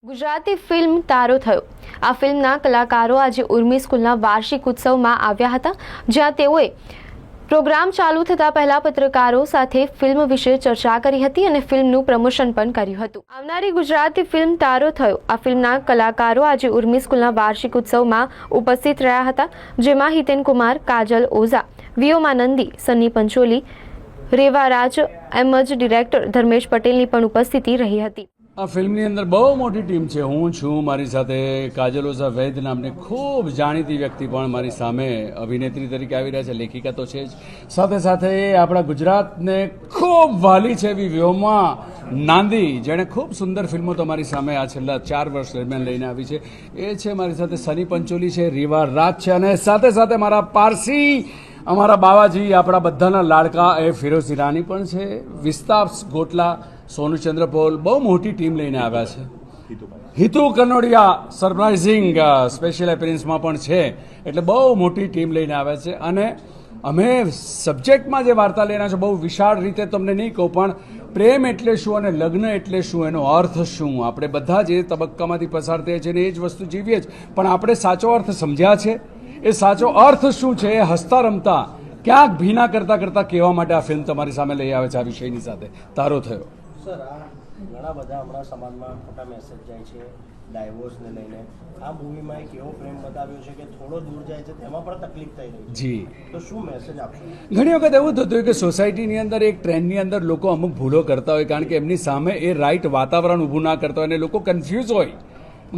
Gujarati film તારો થયો. આ ફિલ્મના કલાકારો આજે ઉર્મી સ્કૂલના વાર્ષિક ઉત્સવમાં આવ્યા હતા, જ્યાં તેઓએ પ્રોગ્રામ ચાલુ થતાં પહેલા પત્રકારો સાથે ફિલ્મ વિશે ચર્ચા કરી હતી અને ફિલ્મનું પ્રમોશન પણ કર્યું હતું. આવનારી ગુજરાતી ફિલ્મ તારો થયો. આ ફિલ્મના કલાકારો આજે ઉર્મી સ્કૂલના વાર્ષિક ઉત્સવમાં ઉપસ્થિત રહ્યા હતા, જેમાં હિતેન કુમાર, કાજલ ઓઝા, વિયોમા નંદી, સન્ની પંચોલી, રેવા રાજ એમ જ ડિરેક્ટર ધર્મેશ પટેલની પણ ઉપસ્થિતિ રહી હતી. આ ફિલ્મની અંદર બહુ મોટી ટીમ છે. હું છું, મારી સાથે કાજલ ઓઝા વૈદ નામની ખૂબ જાણીતી વ્યક્તિ પણ મારી સામે અભિનેત્રી તરીકે આવી રહ્યા છે. લેખિકા તો છે જ, સાથે સાથે આપણા ગુજરાતને ખૂબ વાલી છે એવી વ્યોમા નાંદી, જેણે ખૂબ સુંદર ફિલ્મો તમારી સામે આ છેલ્લા 4 વર્ષ દરમિયાન લઈને આવી છે, એ છે. મારી સાથે સની પંચોલી છે, રીવા રાજ છે, અને સાથે સાથે મારા પારસી, અમારા બાવાજી, આપણા બધાના લાડકા એ ફિરોઝ ઈરાની પણ છે, વિસ્તાર ગોટલા, સોનુ ચંદ્રપોલ, બહુ મોટી ટીમ લઈને આવ્યા છે. હિતુ કનોડિયા સરપ્રાઇઝિંગ સ્પેશિયલ એપિયરન્સમાં પણ છે, એટલે બહુ મોટી ટીમ લઈને આવ્યા છે. અને અમે સબ્જેક્ટમાં જે વાર્તા લઈને છે બહુ વિશાળ રીતે તમને નહીં કહું, પણ પ્રેમ એટલે શું અને લગ્ન એટલે શું, એનો અર્થ શું, આપણે બધા જે તબક્કામાંથી પસાર થયા છે ને એ જ વસ્તુ જીવીએ જ, પણ આપણે સાચો અર્થ સમજ્યા છે. એ સાચો અર્થ શું છે એ હસતા રમતા ક્યાંક ભીના કરતા કરતા કહેવા માટે આ ફિલ્મ તમારી સામે લઈ આવે છે. આ વિષયની સાથે તારો થયો. સર, આ ઘણા બધા હમણાં સમાજમાં ખોટા મેસેજ જાય છે ડાયવોર્સને લઈને. આ મૂવીમાં એક એવો પ્રેમ બતાવ્યો છે કે થોડો દૂર જાય છે, તેમાં પણ તકલીફ થઈ રહી છે. જી, તો શું મેસેજ આપશો? ઘણી વખત એવું થતું હોય કે સોસાયટીની અંદર એક ટ્રેન્ડની અંદર લોકો અમુક ભૂલો કરતા હોય, કારણ કે એમની સામે એ રાઈટ વાતાવરણ ઊભું ના કરતા હોય અને લોકો કન્ફ્યુઝ હોય.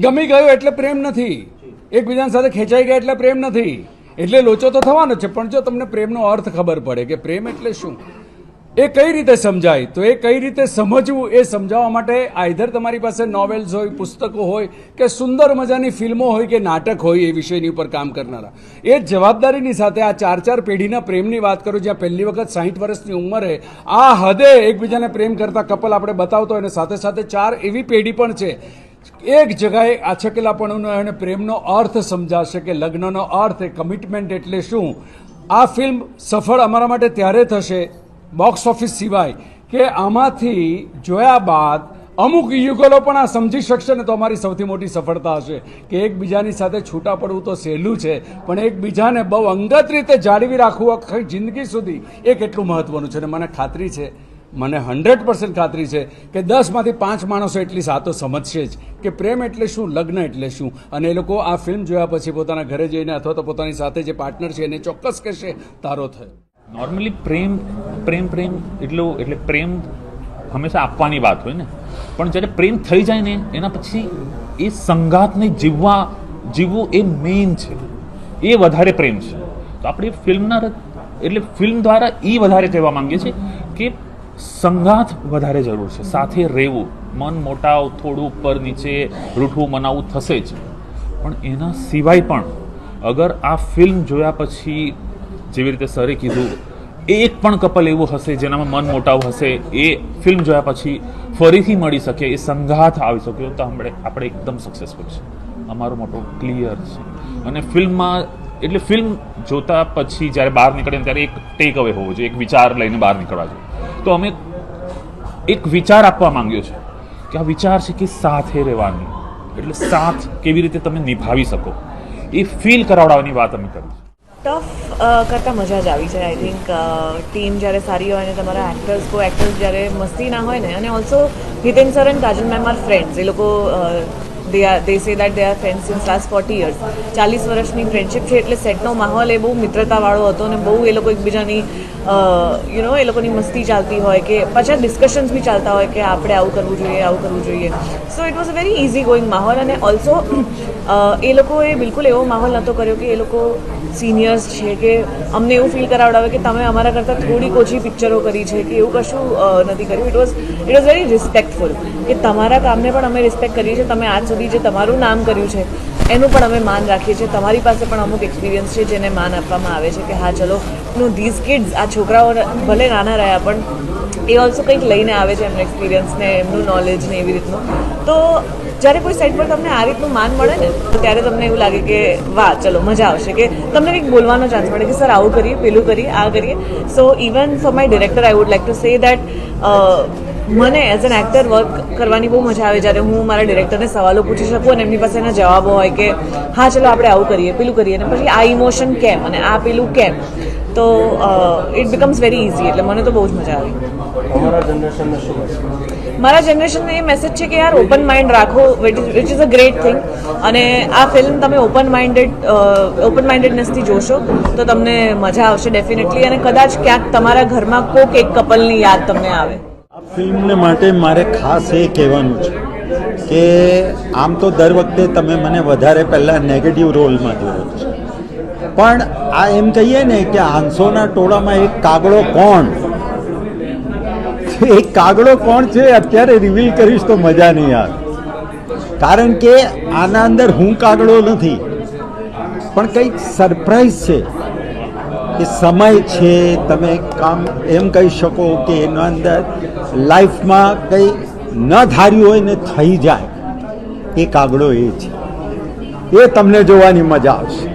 ગમી ગયો એટલે પ્રેમ નથી, એકબીજાની સાથે ખેંચાઈ ગયા એટલે પ્રેમ નથી, એટલે લોચો તો થવાનો છે. પણ જો તમને પ્રેમનો અર્થ ખબર પડે કે પ્રેમ એટલે શું, એ કઈ રીતે સમજાય, તો એ કઈ રીતે સમજવું એ સમજાવવા માટે આઈધર તમારી પાસે નોવેલ્સ હોય, પુસ્તકો હોય, કે સુંદર મજાની ફિલ્મો હોય કે નાટક હોય, એ વિષયની ઉપર કામ કરનારા, એ જવાબદારીની સાથે આ 4 પેઢીના પ્રેમની વાત કરું, જ્યાં પહેલી વખત 60 વર્ષની ઉંમરે આ હદે એકબીજાને પ્રેમ કરતા કપલ આપણે બતાવતો હોય, અને સાથે સાથે 4 એવી પેઢી પણ છે એક જગાએ આછકેલાપણુનો અને પ્રેમનો અર્થ સમજાશે કે લગ્નનો અર્થ, એ કમિટમેન્ટ એટલે શું. આ ફિલ્મ સફળ અમારા માટે ત્યારે થશે, બોક્સ ઓફિસ સિવાય, કે આમાંથી જોયા બાદ અમુક યુગલો પણ આ સમજી શકશે ને, તો અમારી સૌથી મોટી સફળતા હશે. કે એકબીજાની સાથે છૂટા પડવું તો સહેલું છે, પણ એકબીજાને બહુ અંગત રીતે જાળવી રાખવું આખી જિંદગી સુધી એ કેટલું મહત્વનું છે. અને મને ખાતરી છે, મને 100% ખાતરી છે કે 10માંથી 5 માણસો એટલી સાતો સમજશે જ કે પ્રેમ એટલે શું, લગ્ન એટલે શું. અને એ લોકો આ ફિલ્મ જોયા પછી પોતાના ઘરે જઈને અથવા તો પોતાની સાથે જે પાર્ટનર છે એને ચોક્કસ કહેશે તારો થયો. નોર્મલી પ્રેમ પ્રેમ પ્રેમ એટલે પ્રેમ હંમેશા આપવાની વાત હોય ને, પણ જ્યારે પ્રેમ થઈ જાય ને એના પછી એ સંગાતને જીવવું એ મેઇન છે, એ વધારે પ્રેમ છે. તો આપણે ફિલ્મ દ્વારા એ વધારે કહેવા માંગીએ છીએ કે સંગાત વધારે જરૂર છે, સાથે રહેવું. મન મોટાવ થોડું ઉપર નીચે રૂઠવું મનાવવું થશે જ, પણ એના સિવાય પણ અગર આ ફિલ્મ જોયા પછી, જેવી રીતે સરે કીધું, એક પણ કપલ એવું હશે જેનામાં મન મોટાવ હશે, એ ફિલ્મ જોયા પછી ફરીથી મળી શકે, એ સંગાથ આવી શકે, તો આપણે એકદમ સક્સેસફુલ છે. અમારો મોટો ક્લિયર છે. અને ફિલ્મમાં એટલે ફિલ્મ જોતા પછી જ્યારે બહાર નીકળે ત્યારે એક ટેક અવે હોવો જોઈએ, એક વિચાર લઈને બહાર નીકળવા જોઈએ. તો અમે એક વિચાર આપવા માંગ્યો છે કે આ વિચાર છે કે સાથે રહેવાની, એટલે સાથ કેવી રીતે તમે નિભાવી શકો એ ફીલ કરાવડાવવાની વાત અમે કરી. ટફ કરતાં મજા જ આવી છે. આઈ થિંક ટીમ જ્યારે સારી હોય અને તમારા એક્ટર્સ જ્યારે મસ્તી ના હોય ને, અને also Hiten sir and Kajal ma'am are friends. એ લોકો they say that they are friends since last 40 years. 40 વર્ષની ફ્રેન્ડશિપ છે, એટલે સેટનો માહોલ એ બહુ મિત્રતાવાળો હતો અને બહુ એ લોકો એકબીજાની એ લોકોની મસ્તી ચાલતી હોય, કે પાછા ડિસ્કશન્સ બી ચાલતા હોય કે આપણે આવું કરવું જોઈએ. So it was a very easy going માહોલ. અને ઓલ્સો એ લોકોએ બિલકુલ એવો માહોલ નહોતો કર્યો કે એ લોકો સિનિયર્સ છે કે અમને એવું ફીલ કરાવડાવે કે તમે અમારા કરતાં થોડીક ઓછી પિક્ચરો કરી છે, કે એવું કશું નથી કર્યું. ઇટ વોઝ વેરી રિસ્પેક્ટફુલ, કે તમારા કામને પણ અમે રિસ્પેક્ટ કરીએ છીએ. તમે આજ સુધી જે તમારું નામ કર્યું છે એનું પણ અમે માન રાખીએ છીએ. તમારી પાસે પણ અમુક એક્સપિરિયન્સ છે જેને માન આપવામાં આવે છે, કે હા ચલો ધીઝ કિડ્સ, આ છોકરાઓ ભલે નાના રહ્યા પણ એ ઓલ્સો કંઈક લઈને આવે છે, એમનો એક્સપિરિયન્સ ને એમનું નોલેજ ને એવી રીતનું. તો જ્યારે કોઈ સાઈડ પર તમને આ રીતનું માન મળે ને, તો ત્યારે તમને એવું લાગે કે વાહ ચલો મજા આવશે, કે તમને કંઈક બોલવાનો ચાન્સ મળે કે સર આવું કરીએ, પેલું કરીએ, આ કરીએ. સો even for my director I would like to say that મને એઝ એન એક્ટર વર્ક કરવાની બહુ મજા આવે જ્યારે હું મારા ડિરેક્ટરને સવાલો પૂછી શકું અને એમની પાસે એના જવાબો હોય કે હા ચલો આપણે આવું કરીએ પેલું કરીએ અને પછી આ ઇમોશન કેમ અને આ પેલું કેમ, તો ઇટ બિકમ્સ વેરી ઇઝી. એટલે મને તો બહુ જ મજા આવી. અમારા જનરેશનને શું હશે? મારા જનરેશનને એ મેસેજ છે કે યાર ઓપન માઇન્ડ રાખો, which is a great thing. અને આ ફિલ્મ તમે ઓપન માઇન્ડેડનેસથી જોશો તો તમને મજા આવશે ડેફિનેટલી, અને કદાચ ક્યાંક તમારા ઘરમાં કોક એક કપલની યાદ તમને આવે. આ ફિલ્મને માટે મારે ખાસ એ કહેવાનું છે કે આમ તો દર વખતે તમે મને વધારે પહેલાં નેગેટિવ રોલમાં જોયો છે, પણ આ એમ કહીએ ને કે આંસોના ટોળામાં એક કાગડો કોણ, એક કાગડો કોણ છે અત્યારે રિવીલ કરીશ તો મજા નહીં આવે. કારણ કે આના અંદર હું કાગડો નથી, પણ કંઈક સરપ્રાઈઝ છે કે સમય છે, તમે કામ એમ કહી શકો કે એના અંદર લાઈફમાં કંઈ ન ધાર્યું હોય ને થઈ જાય, એ કાગડો એ છે. એ તમને જોવાની મજા આવશે,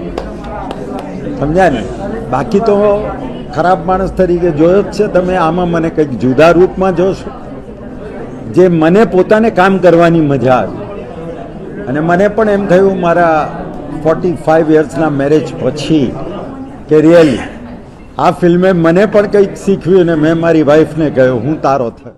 સમજ્યા ને? બાકી તો ખરાબ માણસ તરીકે જોયો જ છે તમે, આમાં મને કંઈક જુદા રૂપમાં જોશો જે મને પોતાને કામ કરવાની મજા આવી. અને મને પણ એમ થયું મારા 45 યર્સના મેરેજ પછી કે રિયલી આ ફિલ્મે મને પણ કંઈક શીખવ્યું, અને મેં મારી વાઈફને કહ્યું હું તારો થયો.